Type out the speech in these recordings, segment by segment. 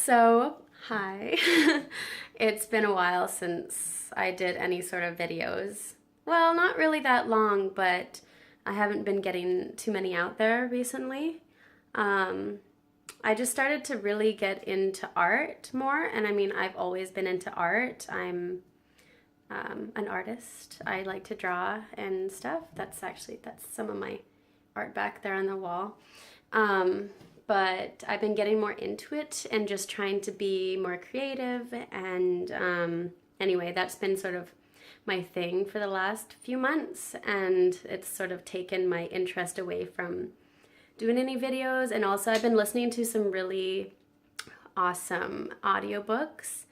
So, hi. It's been a while since I did any sort of videos. Well, not really that long, but I haven't been getting too many out there recently. Um, I just started to really get into art more, and I mean, I've always been into art. I'm an artist. I like to draw and stuff. That's some of my art back there on the wall. Um, but I've been getting more into it and just trying to be more creative. And anyway, that's been sort of my thing for the last few months, and it's sort of taken my interest away from doing any videos. And also, I've been listening to some really awesome audiobooks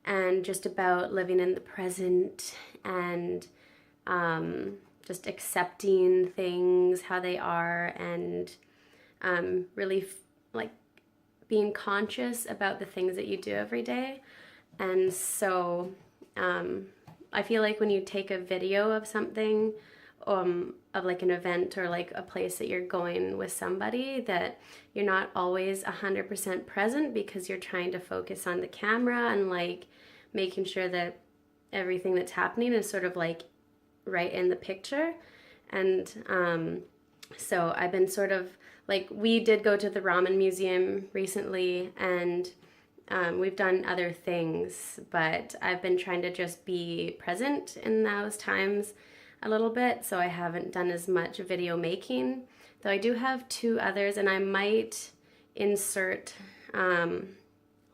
and just about living in the present and just accepting things how they are, and really like being conscious about the things that you do every day. And so I feel like when you take a video of something, of like an event or like a place that you're going with somebody, that you're not always 100% present because you're trying to focus on the camera and like making sure that everything that's happening is sort of like right in the picture. And so I've been sort of like, we did go to the ramen museum recently, and we've done other things, but I've been trying to just be present in those times a little bit, so I haven't done as much video making, though I do have two others, and I might insert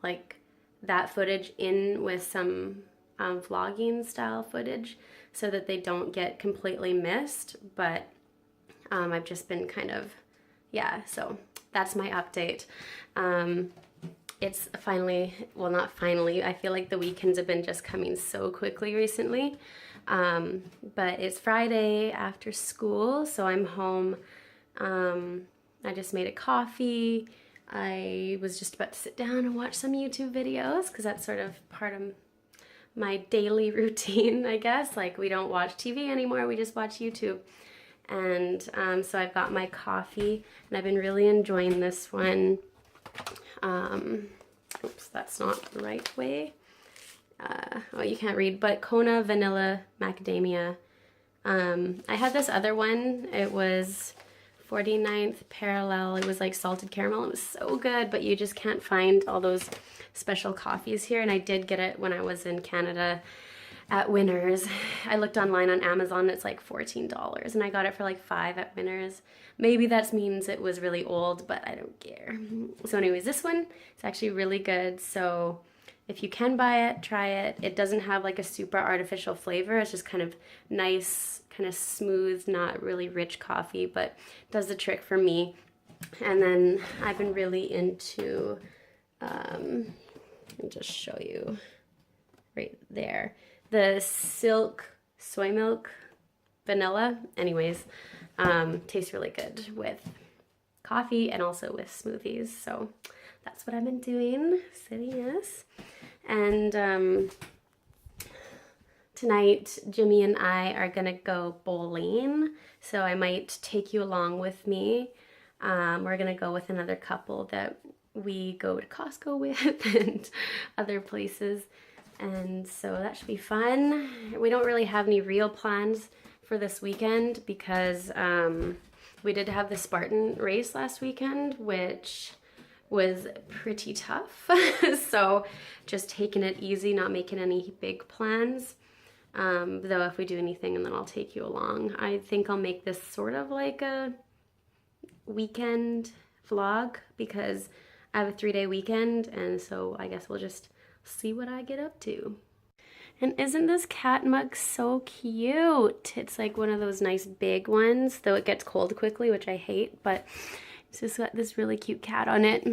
like that footage in with some vlogging style footage so that they don't get completely missed. But I've just been kind of, yeah, so that's my update. It's finally, well, not finally, I feel like the weekends have been just coming so quickly recently. But it's Friday after school, so I'm home. I just made a coffee. I was just about to sit down and watch some YouTube videos because that's sort of part of my daily routine, I guess. Like, we don't watch TV anymore, we just watch YouTube. And so I've got my coffee, and I've been really enjoying this one. Oops, that's not the right way. Oh, you can't read, but Kona Vanilla Macadamia. I had this other one. It was 49th Parallel. It was like salted caramel. It was so good, but you just can't find all those special coffees here. And I did get it when I was in Canada at Winners. I looked online on Amazon. It's like $14, and I got it for like $5 at Winners. Maybe that means it was really old, but I don't care. So anyways, this one is actually really good. So if you can buy it, try it. It doesn't have like a super artificial flavor. It's just kind of nice, kind of smooth, not really rich coffee, but does the trick for me. And then I've been really into, I'll just show you right there, the Silk Soy Milk Vanilla. Anyways, tastes really good with coffee and also with smoothies. So that's what I've been doing, sitting, yes. And tonight, Jimmy and I are gonna go bowling, so I might take you along with me. We're gonna go with another couple that we go to Costco with and other places, and so that should be fun. We don't really have any real plans for this weekend because we did have the Spartan race last weekend, which was pretty tough. So just taking it easy, not making any big plans. Though if we do anything, and then I'll take you along. I think I'll make this sort of like a weekend vlog because I have a 3-day weekend, and so I guess we'll just see what I get up to. And isn't this cat mug so cute? It's like one of those nice big ones, though it gets cold quickly, which I hate, but it's just got this really cute cat on it.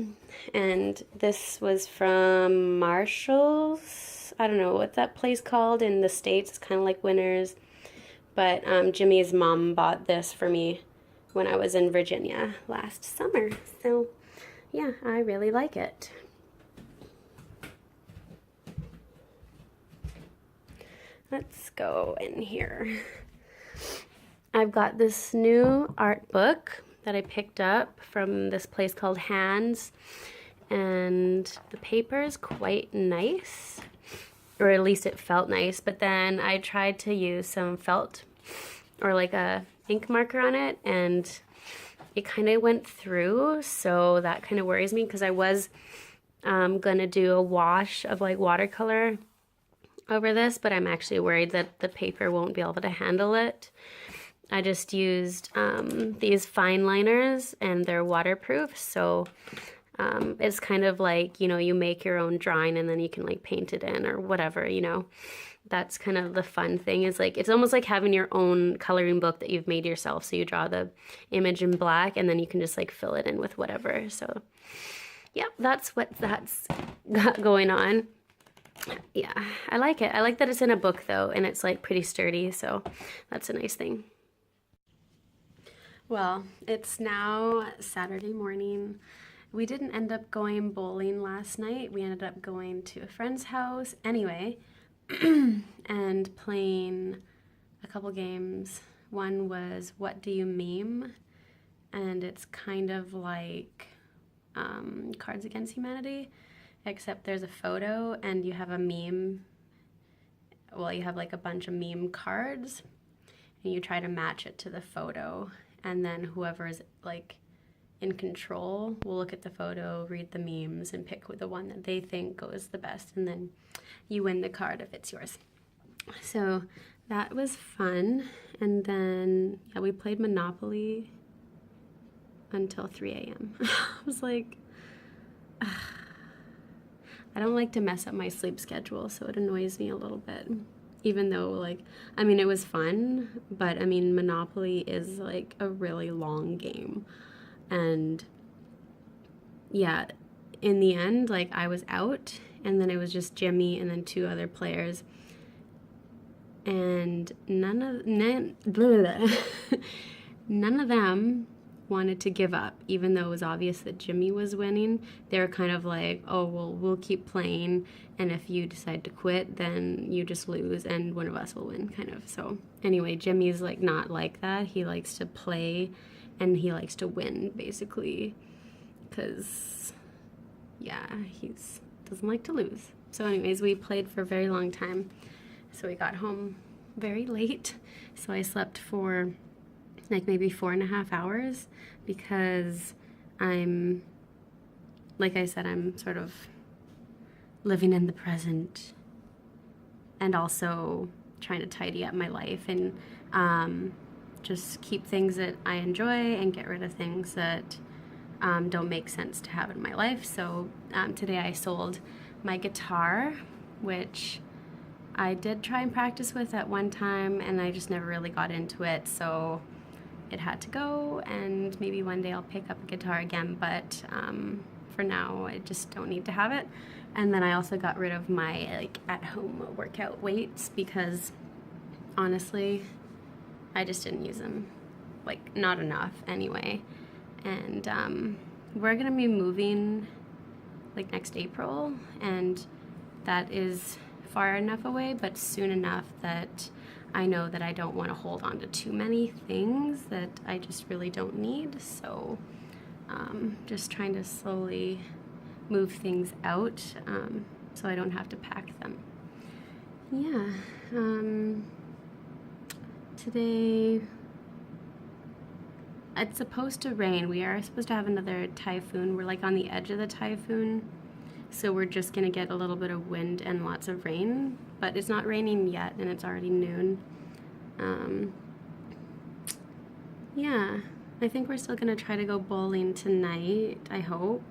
And this was from Marshall's. I don't know what that place called in the States. It's kind of like Winners. But Jimmy's mom bought this for me when I was in Virginia last summer. So yeah, I really like it. Let's go in here. I've got this new art book that I picked up from this place called Hands, and and the paper is quite nice, or at least it felt nice, but then I tried to use some felt or like a ink marker on it, and it kind of went through, so that kind of worries me, because I was gonna do a wash of like watercolor over this, but I'm actually worried that the paper won't be able to handle it. I just used these fine liners, and they're waterproof, so it's kind of like, you know, you make your own drawing and then you can like paint it in or whatever, you know. That's kind of the fun thing, is like, it's almost like having your own coloring book that you've made yourself. So you draw the image in black and then you can just like fill it in with whatever. So yeah, that's what that's got going on. Yeah, I like it. I like that it's in a book though, and it's like pretty sturdy, so that's a nice thing. Well, it's now Saturday morning. We didn't end up going bowling last night. We ended up going to a friend's house anyway and playing a couple games. One was What Do You Meme? And it's kind of like Cards Against Humanity, except there's a photo and you have a meme. Well, you have like a bunch of meme cards and you try to match it to the photo, and then whoever is like in control will look at the photo, read the memes, and pick the one that they think goes the best, and then you win the card if it's yours. So that was fun. And then yeah, we played Monopoly until 3 a.m. I was like, ugh. I don't like to mess up my sleep schedule, so it annoys me a little bit. Even though, like, I mean, it was fun, but I mean, Monopoly is like a really long game. And yeah, in the end, like, I was out, and then it was just Jimmy and then 2 other players. And none of them wanted to give up, even though it was obvious that Jimmy was winning. They were kind of like, oh, well, we'll keep playing, and if you decide to quit, then you just lose and one of us will win, kind of. So anyway, Jimmy's like not like that. He likes to play and he likes to win, basically, because yeah, he's doesn't like to lose. So anyways, we played for a very long time, so we got home very late. So I slept for like maybe 4.5 hours, because I'm, like I said, I'm sort of living in the present and also trying to tidy up my life and just keep things that I enjoy and get rid of things that don't make sense to have in my life. So today I sold my guitar, which I did try and practice with at one time, and I just never really got into it, so it had to go, and maybe one day I'll pick up a guitar again, but for now I just don't need to have it. And then I also got rid of my like at-home workout weights, because honestly I just didn't use them, like not enough anyway. And we're gonna be moving like next April, and that is far enough away, but soon enough that I know that I don't want to hold on to too many things that I just really don't need. So just trying to slowly move things out so I don't have to pack them. Yeah. Today it's supposed to rain. We are supposed to have another typhoon. We're like on the edge of the typhoon, so we're just gonna get a little bit of wind and lots of rain, but it's not raining yet, and it's already noon. Yeah, I think we're still gonna try to go bowling tonight, I hope.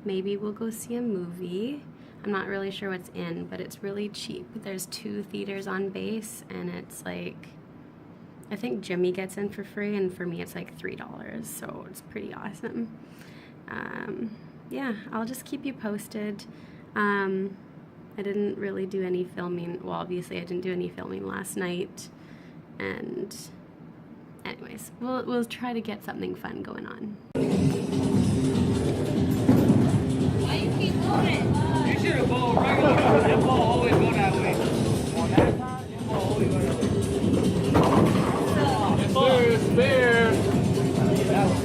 Maybe we'll go see a movie. I'm not really sure what's in, but it's really cheap. There's 2 theaters on base, and it's like, I think Jimmy gets in for free, and for me it's like $3, so it's pretty awesome. Yeah, I'll just keep you posted. I didn't really do any filming. Well, obviously I didn't do any filming last night, and anyways, we'll try to get something fun going on. Why you keep moving? You should have bowled regular. That ball always go that way. On that side, that ball always go that way. Yes, sir, spare. That way.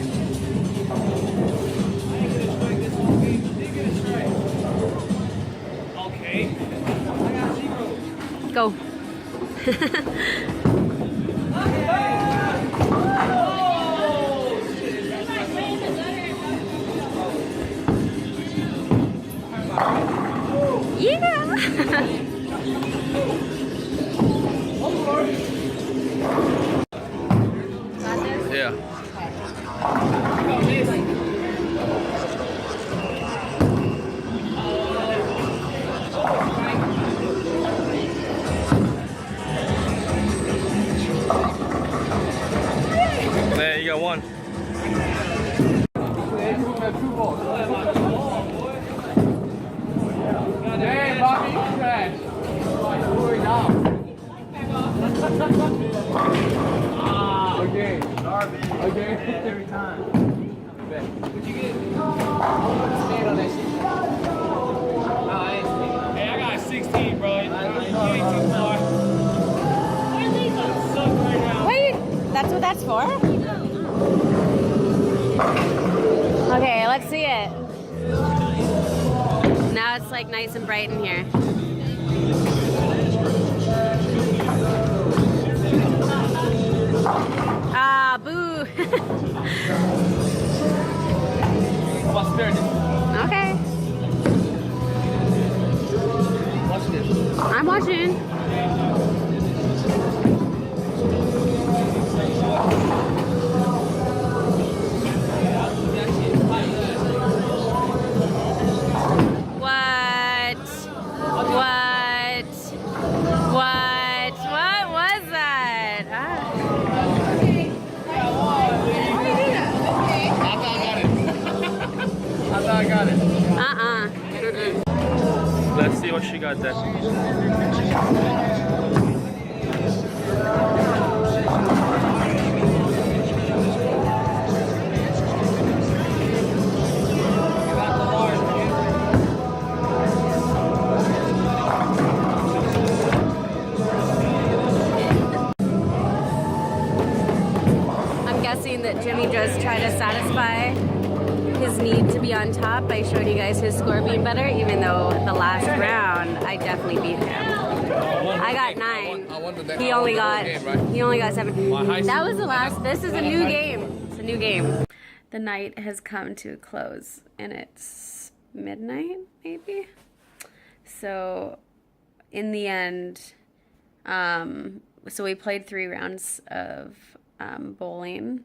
I ain't gonna strike this whole game. They get a strike. Go. Yeah. Yeah. There you got one. Hey, Bobby, you trash. Okay. Okay. Every time. What'd you get? Stand on that shit. Hey, I got 16, bro. You ain't too far. Suck right now. Wait, that's what that's for? Okay, let's see it. Now it's like nice and bright in here. Ah, boo. Okay. Watch this. I'm watching. What was that? Ah. I thought I got it. Mm-mm. Let's see what she got there. I'm guessing that Jimmy just tried to satisfy his need to be on top by showing you guys his score being better, even though the last round I definitely beat him. I got 9. He only got 7. That was the last. This is a new game. It's a new game. The night has come to a close and it's midnight maybe. So in the end, so we played 3 rounds of bowling,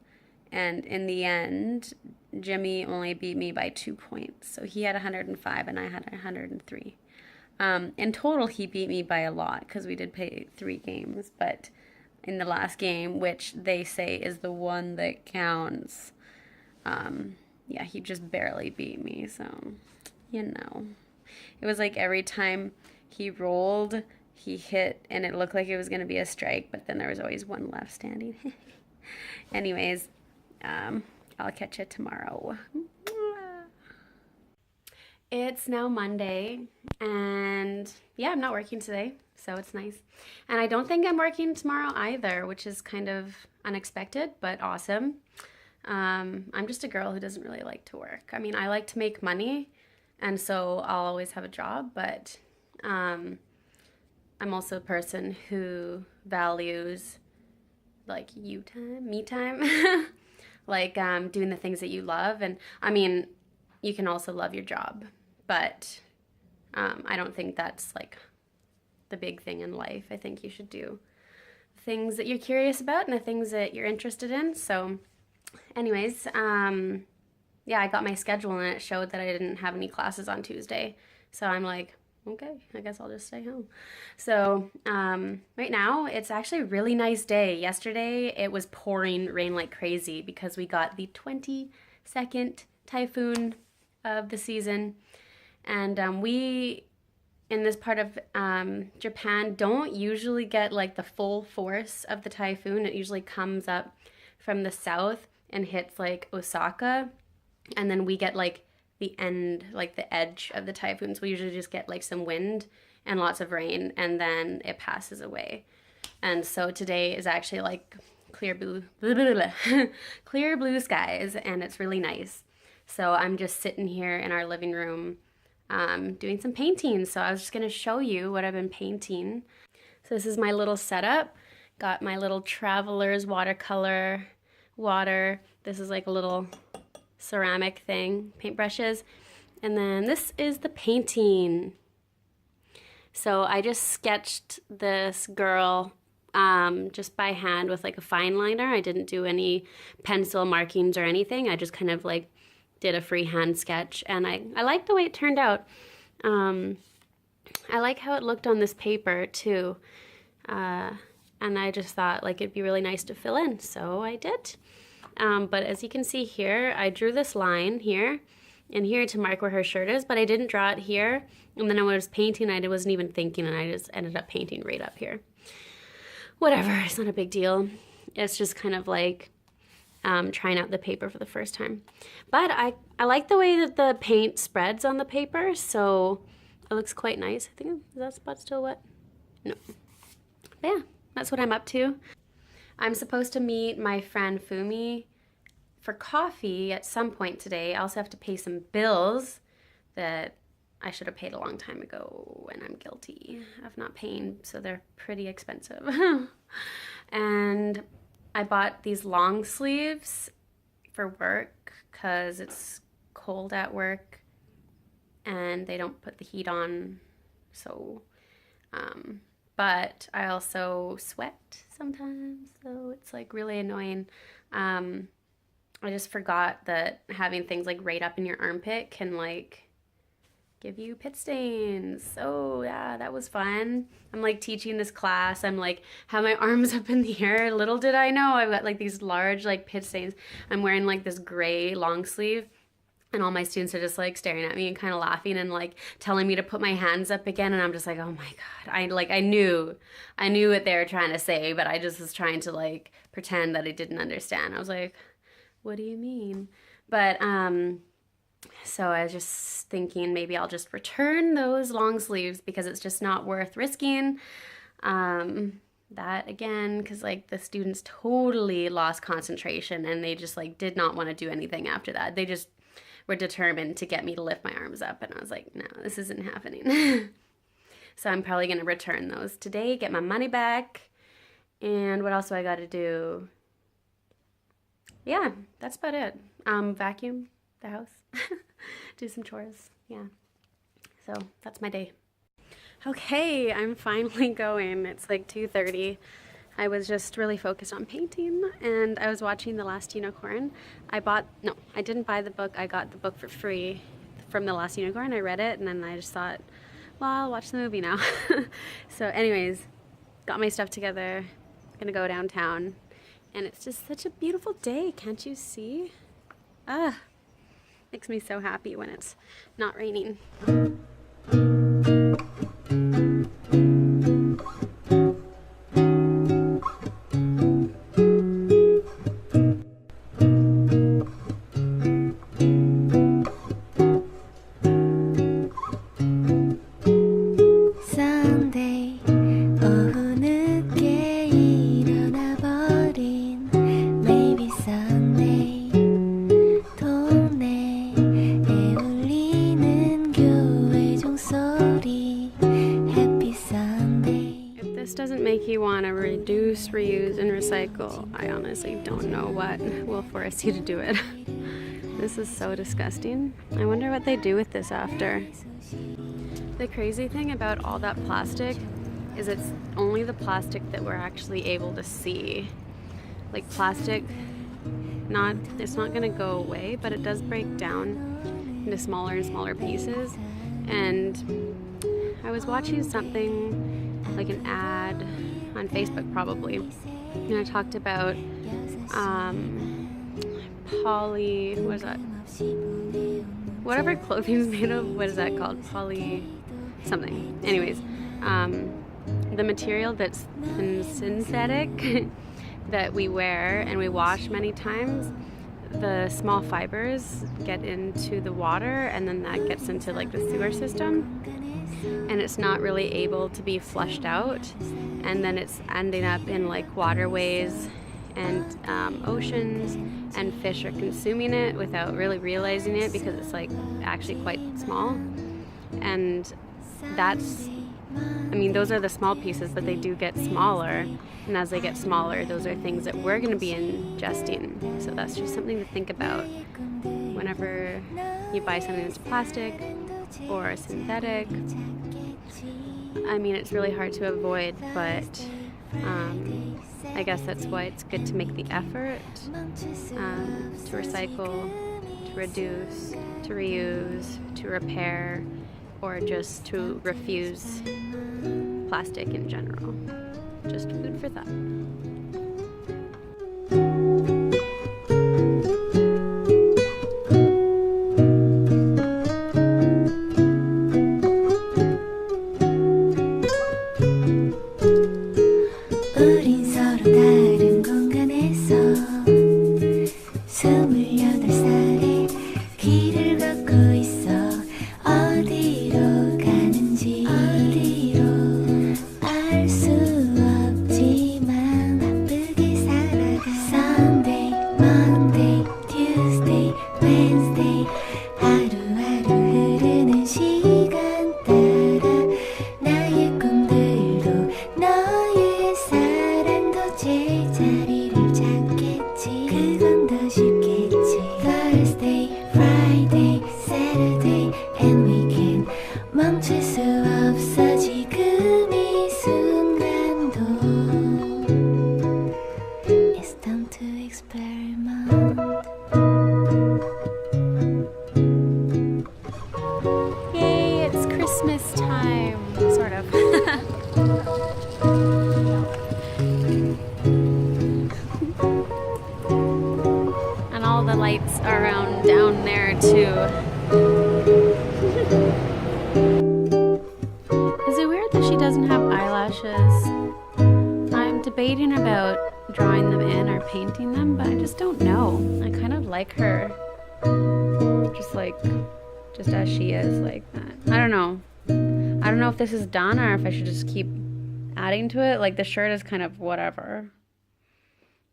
and in the end Jimmy only beat me by 2 points. So he had 105 and I had 103. In total he beat me by a lot because we did play 3 games, but in the last game, which they say is the one that counts, yeah, he just barely beat me. So, you know, it was like every time he rolled, he hit and it looked like it was going to be a strike, but then there was always one left standing. Anyways, I'll catch you tomorrow. It's now Monday, and yeah, I'm not working today, so it's nice. And I don't think I'm working tomorrow either, which is kind of unexpected, but awesome. I'm just a girl who doesn't really like to work. I mean, I like to make money, and so I'll always have a job, but I'm also a person who values like you time, me time, like doing the things that you love. And I mean, you can also love your job, but I don't think that's like the big thing in life. I think you should do things that you're curious about and the things that you're interested in. So anyways, yeah, I got my schedule and it showed that I didn't have any classes on Tuesday. So I'm like, okay, I guess I'll just stay home. So right now it's actually a really nice day. Yesterday it was pouring rain like crazy because we got the 22nd typhoon of the season. And we, in this part of Japan, don't usually get like the full force of the typhoon. It usually comes up from the south and hits like Osaka. And then we get like the end, like the edge of the typhoons. We usually just get like some wind and lots of rain, and then it passes away. And so today is actually like clear blue clear blue skies, and it's really nice. So I'm just sitting here in our living room doing some painting. So I was just gonna show you what I've been painting. So this is my little setup. Got my little Traveler's watercolor water. This is like a little ceramic thing, paintbrushes. And then this is the painting. So I just sketched this girl just by hand with like a fine liner. I didn't do any pencil markings or anything. I just kind of like did a freehand sketch, and I like the way it turned out. I like how it looked on this paper too. And I just thought like it'd be really nice to fill in, so I did. But as you can see here, I drew this line here and here to mark where her shirt is, but I didn't draw it here. And then when I was painting, I wasn't even thinking, and I just ended up painting right up here. Whatever, it's not a big deal. It's just kind of like trying out the paper for the first time. But I like the way that the paint spreads on the paper, so it looks quite nice. I think, is that spot still wet? No. But yeah, that's what I'm up to. I'm supposed to meet my friend Fumi for coffee at some point today. I also have to pay some bills that I should have paid a long time ago, and I'm guilty of not paying, so they're pretty expensive. And I bought these long sleeves for work because it's cold at work and they don't put the heat on, so but I also sweat sometimes, so it's like really annoying. I just forgot that having things like right up in your armpit can like give you pit stains. So yeah, that was fun. I'm like teaching this class. I'm like have my arms up in the air. Little did I know I've got like these large like pit stains. I'm wearing like this gray long sleeve, and all my students are just like staring at me and kind of laughing and like telling me to put my hands up again, and I'm just like, oh my god. I knew what they were trying to say, but I just was trying to like pretend that I didn't understand. I was like, what do you mean? But so I was just thinking maybe I'll just return those long sleeves because it's just not worth risking that again, because like the students totally lost concentration and they just like did not want to do anything after that. They just were determined to get me to lift my arms up, and I was like, no, this isn't happening. So I'm probably going to return those today, get my money back. And what else do I got to do? Yeah, that's about it. Vacuum the house, do some chores. Yeah, so that's my day. Okay, I'm finally going. It's like 2:30. I was just really focused on painting, and I was watching The Last Unicorn. I didn't buy the book. I got the book for free from The Last Unicorn. I read it, and then I just thought, well, I'll watch the movie now. So anyways, got my stuff together, gonna go downtown, and it's just such a beautiful day. Can't you see? Makes me so happy when it's not raining. Doesn't make you want to reduce, reuse, and recycle. I honestly don't know what will force you to do it. This is so disgusting. I wonder what they do with this after. The crazy thing about all that plastic is it's only the plastic that we're actually able to see. Like plastic, it's not gonna go away, but it does break down into smaller and smaller pieces. And I was watching something like an ad on Facebook probably, and I talked about what is that? Whatever clothing's made of, what is that called? Poly something. Anyways, the material that's synthetic that we wear and we wash many times, the small fibers get into the water, and then that gets into like the sewer system, and it's not really able to be flushed out, and then it's ending up in like waterways and oceans, and fish are consuming it without really realizing it because it's like actually quite small. And that's I mean, those are the small pieces, but they do get smaller. And as they get smaller, those are things that we're going to be ingesting. So that's just something to think about whenever you buy something that's plastic or synthetic. I mean, it's really hard to avoid, but I guess that's why it's good to make the effort to recycle, to reduce, to reuse, to repair, or just to refuse plastic in general. Just food for thought. 우린 서로 다른 공간에서 28살에 길을 걷고 있어 어디로 가는지 알 수 없지만 바쁘게 살아가 Sunday, Monday, Tuesday, Wednesday 하루하루 흐르는 시간 따라 나의 꿈들도 너의 사랑도 제자리를 찾겠지 그건 더 쉽겠지 Thursday, Friday, Saturday and weekend 멈출 수 없어 지금 이 순간도 It's time to experiment Yay, it's Christmas time, sort of. And all the lights are around down there too. Is it weird that she doesn't have eyelashes? I'm debating about drawing them in or painting them, but I just don't know. I kind of like her just as she is like that. I don't know. I don't know if this is done or if I should just keep adding to it. Like the shirt is kind of whatever.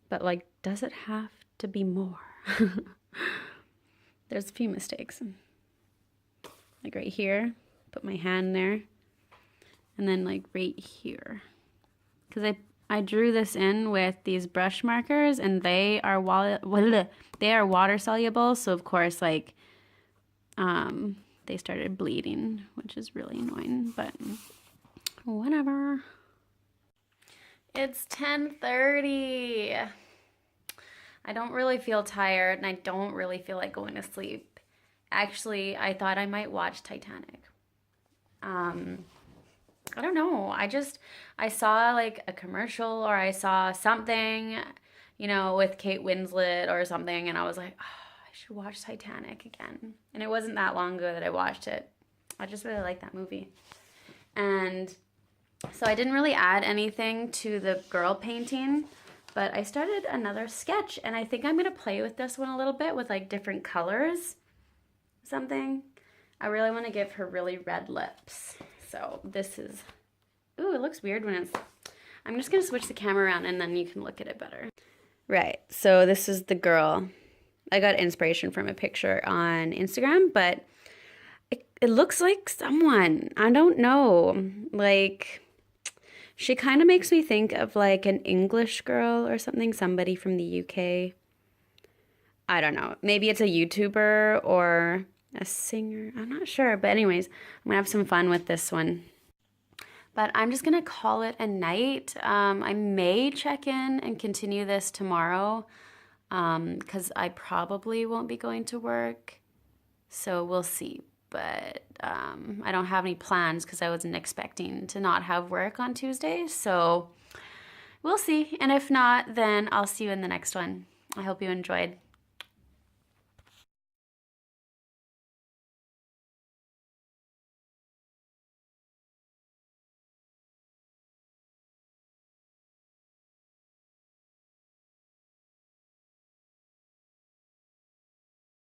But like, does it have to be more? There's a few mistakes. Like right here, put my hand there. And then like right here. Because I drew this in with these brush markers and they are water soluble. So of course like they started bleeding, which is really annoying, but whatever. It's 10:30. I don't really feel tired and I don't really feel like going to sleep. Actually, I thought I might watch Titanic. I don't know. I saw like a commercial or I saw something, you know, with Kate Winslet or something, and I was like, oh, I should watch Titanic again. And it wasn't that long ago that I watched it. I just really like that movie. And so I didn't really add anything to the girl painting, but I started another sketch, and I think I'm going to play with this one a little bit with like different colors, something. I really want to give her really red lips. So this is, ooh, it looks weird when it's, I'm just going to switch the camera around and then you can look at it better. Right, so this is the girl. I got inspiration from a picture on Instagram, but it looks like someone. I don't know. Like, she kind of makes me think of like an English girl or something, somebody from the UK. I don't know. Maybe it's a YouTuber or a singer. I'm not sure. But anyways, I'm going to have some fun with this one. But I'm just going to call it a night. I may check in and continue this tomorrow because I probably won't be going to work. So we'll see. But I don't have any plans because I wasn't expecting to not have work on Tuesday. So we'll see. And if not, then I'll see you in the next one. I hope you enjoyed.